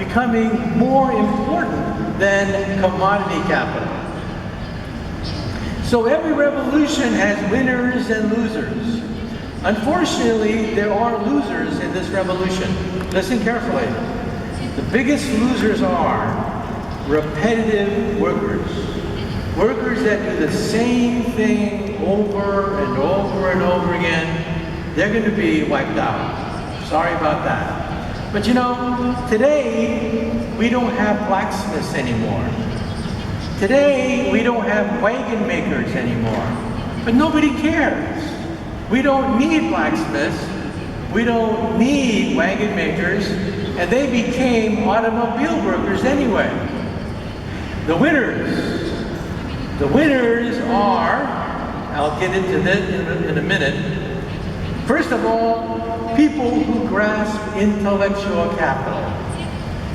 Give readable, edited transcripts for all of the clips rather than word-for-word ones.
becoming more important than commodity capital. So every revolution has winners and losers. Unfortunately, there are losers in this revolution. Listen carefully. The biggest losers are repetitive workers. Workers that do the same thing over and over and over again. They're going to be wiped out. Sorry about that. But you know, today we don't have blacksmiths anymore. Today we don't have wagon makers anymore. But nobody cares. We don't need blacksmiths, we don't need wagon makers, and they became automobile workers anyway. The winners are, I'll get into this in a minute. First of all, people who grasp intellectual capital.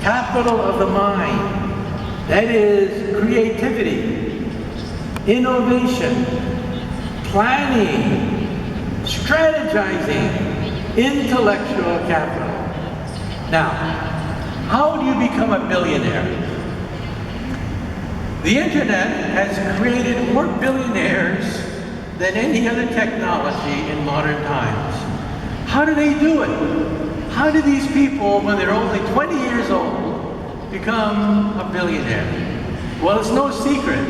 Capital of the mind. That is creativity, innovation, planning, strategizing, intellectual capital. Now, how do you become a billionaire? The internet has created more billionaires than any other technology in modern times. How do they do it? How do these people, when they're only 20 years old, become a billionaire? Well, it's no secret.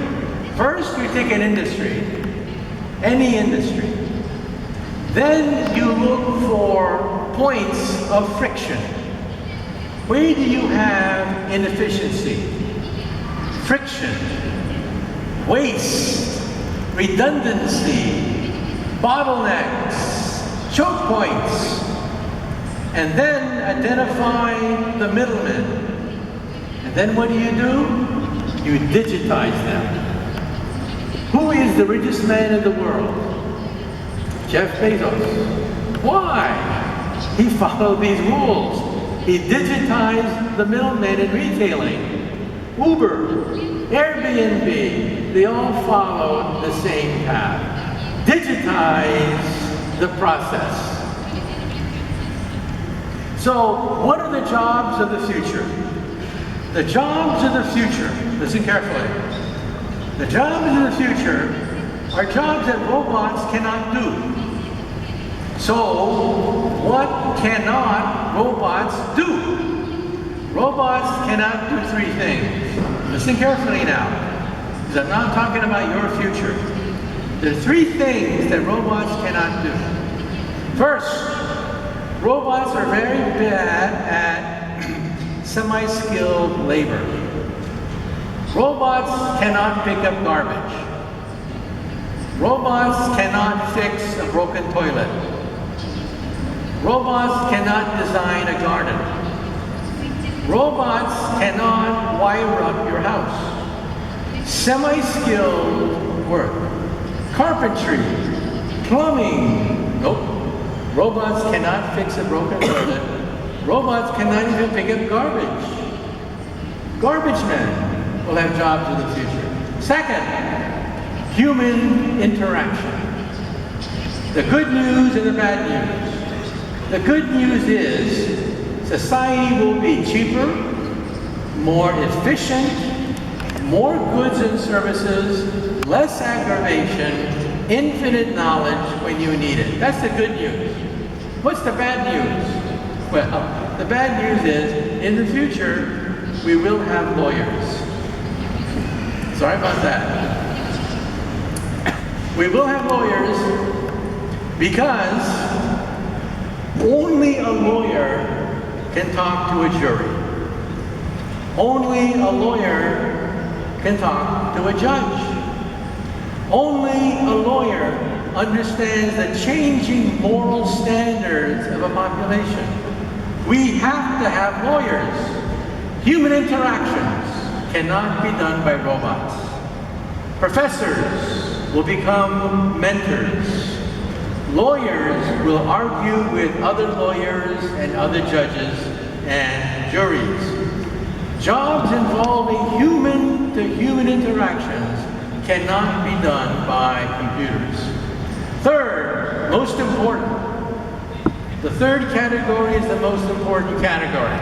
First, you take an industry, any industry. Then you look for points of friction. Where do you have inefficiency, friction, waste, redundancy, bottlenecks, choke points, and then identify the middlemen. And then what do? You digitize them. Who is the richest man in the world? Jeff Bezos. Why? He followed these rules. He digitized the middlemen in retailing. Uber, Airbnb, they all followed the same path. Digitize the process. So, what are the jobs of the future? The jobs of the future, listen carefully. The jobs of the future are jobs that robots cannot do. So, what cannot robots do? Robots cannot do three things. Listen carefully now, because I'm not talking about your future. There are three things that robots cannot do. First, robots are very bad at semi-skilled labor. Robots cannot pick up garbage. Robots cannot fix a broken toilet. Robots cannot design a garden. Robots cannot wire up your house. Semi-skilled work. Carpentry, plumbing, nope. Robots cannot fix a broken toilet. Robots cannot even pick up garbage. Garbage men will have jobs in the future. Second, human interaction. The good news and the bad news. The good news is society will be cheaper, more efficient, more goods and services, less aggravation, infinite knowledge when you need it. That's the good news. What's the bad news? Well, the bad news is in the future we will have lawyers. Sorry about that. We will have lawyers because only a lawyer can talk to a jury. Only a lawyer can talk to a judge. Only a lawyer understands the changing moral standards of a population. We have to have lawyers. Human interactions cannot be done by robots. Professors will become mentors. Lawyers will argue with other lawyers and other judges and juries. Jobs involving human-to-human interactions cannot be done by computers. Third, most important. The third category is the most important category.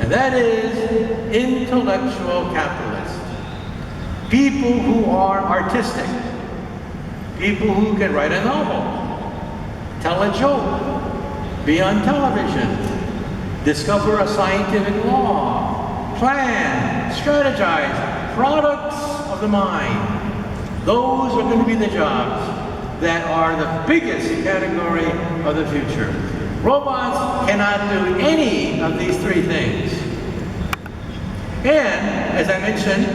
and that is intellectual capitalists. People who are artistic, people who can write a novel, tell a joke, be on television, discover a scientific law, plan, strategize, products of the mind. Those are going to be the jobs that are the biggest category of the future. Robots cannot do any of these three things. And, as I mentioned,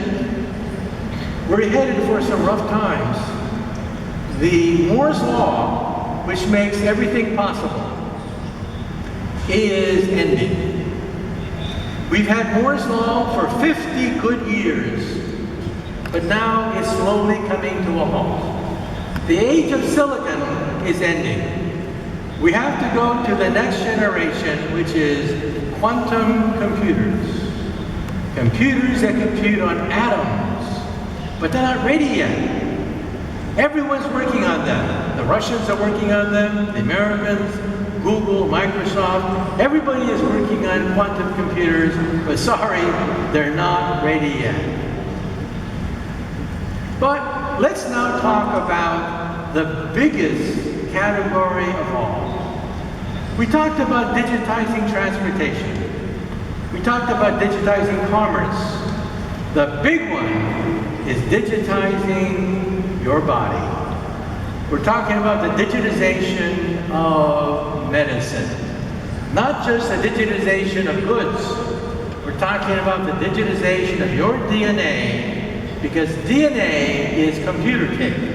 we're headed for some rough times. The Moore's Law, which makes everything possible, is ending. We've had Moore's Law for 50 good years, but now it's slowly coming to a halt. The age of silicon is ending. We have to go to the next generation, which is quantum computers. Computers that compute on atoms, but they're not ready yet. Everyone's working on them. The Russians are working on them, the Americans, Google, Microsoft. Everybody is working on quantum computers, but sorry, they're not ready yet. But let's now talk about the biggest category of all. We talked about digitizing transportation. We talked about digitizing commerce. The big one is digitizing your body. We're talking about the digitization of medicine. Not just the digitization of goods. We're talking about the digitization of your DNA, because DNA is computer tape.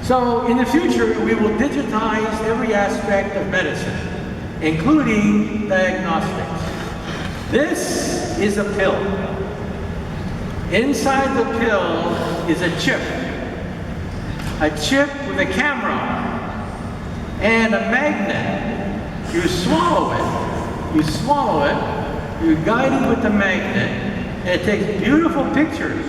So in the future, we will digitize every aspect of medicine, including diagnostics. This is a pill. Inside the pill is a chip with a camera and a magnet. You swallow it, you're guided with the magnet, and it takes beautiful pictures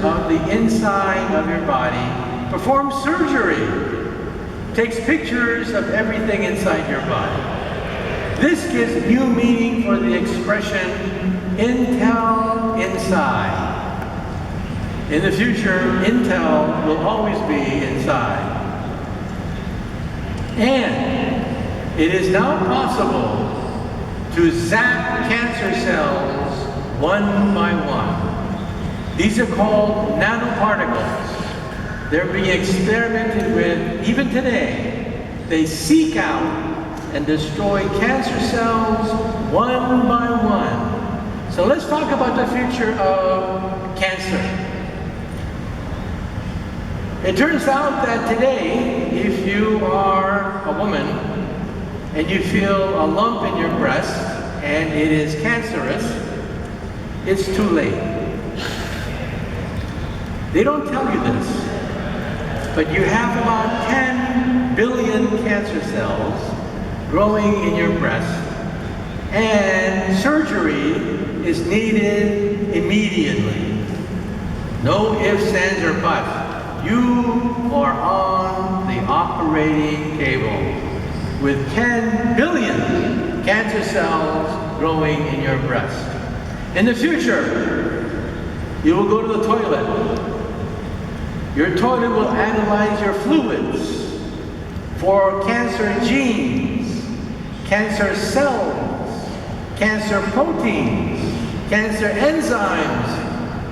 of the inside of your body, performs surgery, takes pictures of everything inside your body. This gives new meaning for the expression Intel inside. In the future, Intel will always be inside. And it is now possible to zap cancer cells one by one. These are called nanoparticles. They're being experimented with even today. They seek out and destroy cancer cells one by one. So let's talk about the future of cancer. It turns out that today, if you are a woman and you feel a lump in your breast and it is cancerous, it's too late. They don't tell you this, but you have about 10 billion cancer cells growing in your breast, and surgery is needed immediately. No ifs, ands, or buts. You are on the operating table with 10 billion cancer cells growing in your breast. In the future, you will go to the toilet. Your toilet will analyze your fluids for cancer genes, cancer cells, cancer proteins, cancer enzymes,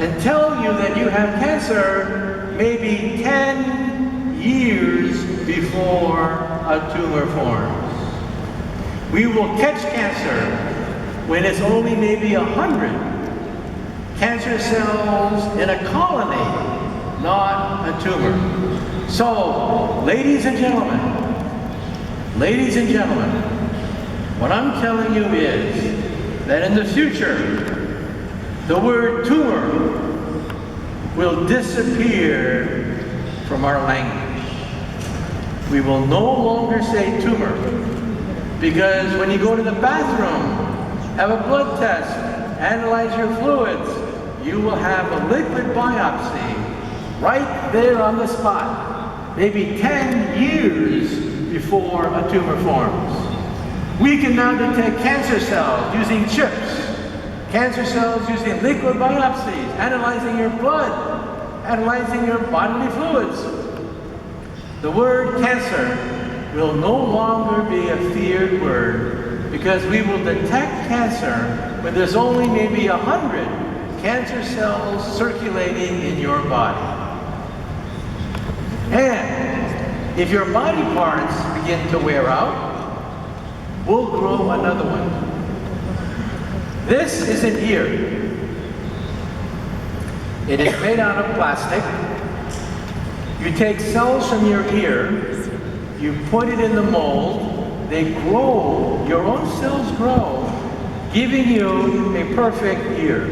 and tell you that you have cancer maybe 10 years before a tumor forms. We will catch cancer when it's only maybe 100 cancer cells in a colony, not a tumor. So, ladies and gentlemen, what I'm telling you is that in the future, the word tumor will disappear from our language. We will no longer say tumor, because when you go to the bathroom, have a blood test, analyze your fluids, you will have a liquid biopsy right there on the spot, maybe 10 years before a tumor forms. We can now detect cancer cells using chips, cancer cells using liquid biopsies, analyzing your blood, analyzing your bodily fluids. The word cancer will no longer be a feared word because we will detect cancer when there's only maybe 100 cancer cells circulating in your body. And if your body parts begin to wear out, we'll grow another one. This is an ear. It is made out of plastic. You take cells from your ear, you put it in the mold, they grow, your own cells grow, giving you a perfect ear.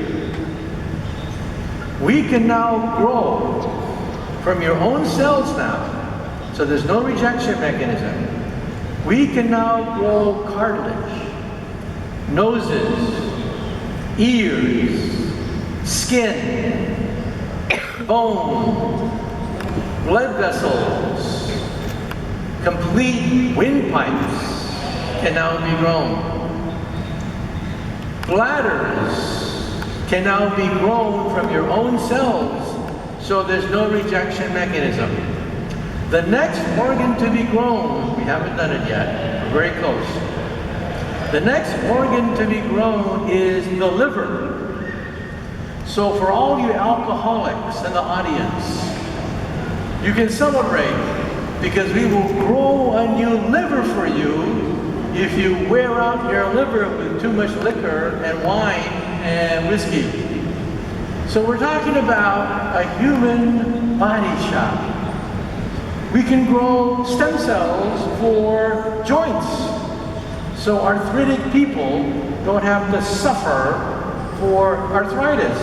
We can now grow from your own cells now, so there's no rejection mechanism. We can now grow cartilage, noses, ears, skin, bone, blood vessels, complete windpipes can now be grown. Bladders can now be grown from your own cells, so there's no rejection mechanism. The next organ to be grown, we haven't done it yet, we're very close. The next organ to be grown is the liver. So for all you alcoholics in the audience, you can celebrate because we will grow a new liver for you if you wear out your liver with too much liquor and wine and whiskey. So we're talking about a human body shop. We can grow stem cells for joints, so arthritic people don't have to suffer for arthritis,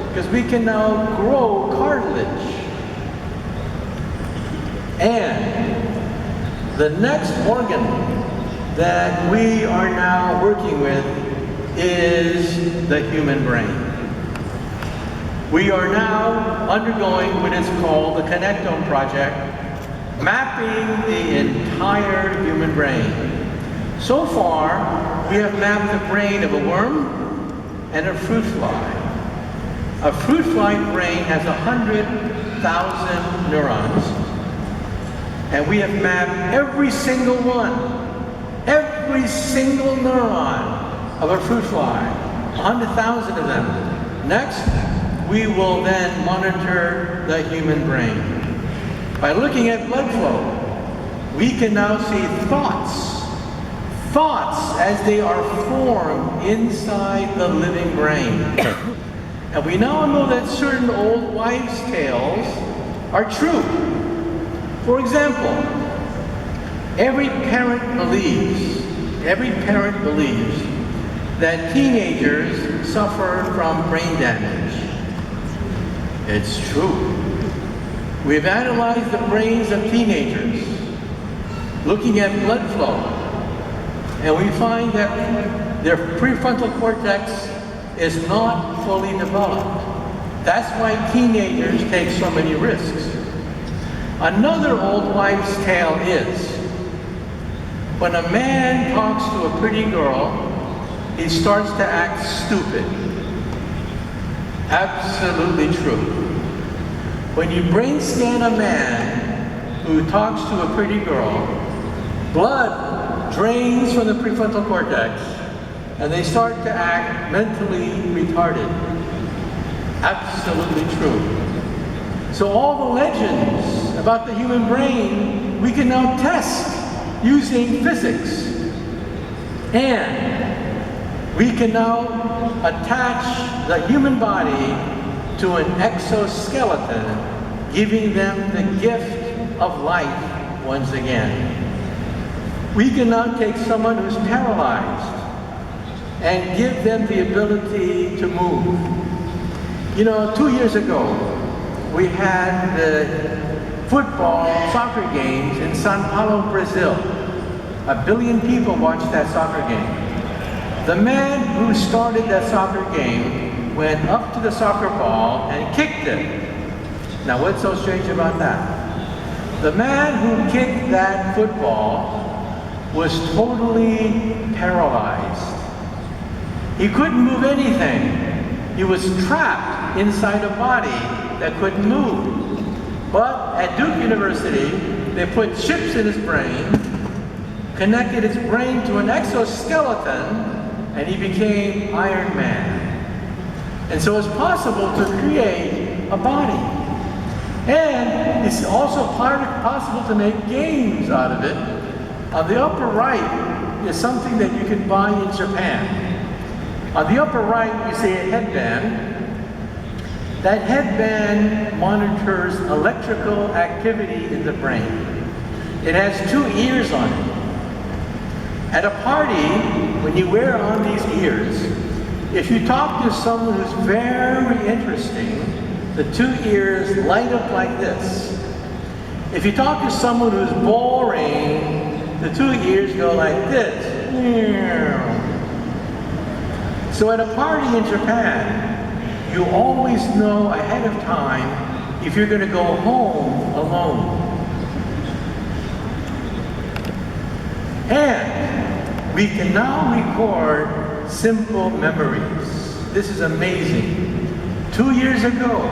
because we can now grow cartilage. And the next organ that we are now working with is the human brain. We are now undergoing what is called the Connectome Project, mapping the entire human brain. So far, we have mapped the brain of a worm and a fruit fly. A fruit fly brain has 100,000 neurons, and we have mapped every single neuron of a fruit fly, 100,000 of them. Next, we will then monitor the human brain. By looking at blood flow, we can now see thoughts as they are formed inside the living brain. And we now know that certain old wives' tales are true. For example, every parent believes that teenagers suffer from brain damage. It's true. We've analyzed the brains of teenagers, looking at blood flow, and we find that their prefrontal cortex is not fully developed. That's why teenagers take so many risks. Another old wives' tale is, when a man talks to a pretty girl, he starts to act stupid. Absolutely true. When you brain scan a man who talks to a pretty girl, blood drains from the prefrontal cortex and they start to act mentally retarded. Absolutely true. So all the legends about the human brain, we can now test using physics. And we can now attach the human body to an exoskeleton, giving them the gift of life once again. We can now take someone who's paralyzed and give them the ability to move. You know, 2 years ago, we had the soccer games in Sao Paulo, Brazil. 1 billion people watched that soccer game. The man who started that soccer game went up to the soccer ball and kicked it. Now what's so strange about that? The man who kicked that football was totally paralyzed. He couldn't move anything. He was trapped inside a body that couldn't move. But at Duke University, they put chips in his brain, connected his brain to an exoskeleton, and he became Iron Man. And so it's possible to create a body. And it's also possible to make games out of it. On the upper right is something that you can buy in Japan. On the upper right, you see a headband. That headband monitors electrical activity in the brain. It has 2 ears on it. At a party, when you wear on these ears, if you talk to someone who's very interesting, the 2 ears light up like this. If you talk to someone who's boring, the 2 ears go like this. So at a party in Japan, you always know ahead of time if you're going to go home alone. And we can now record simple memories. This is amazing. 2 years ago,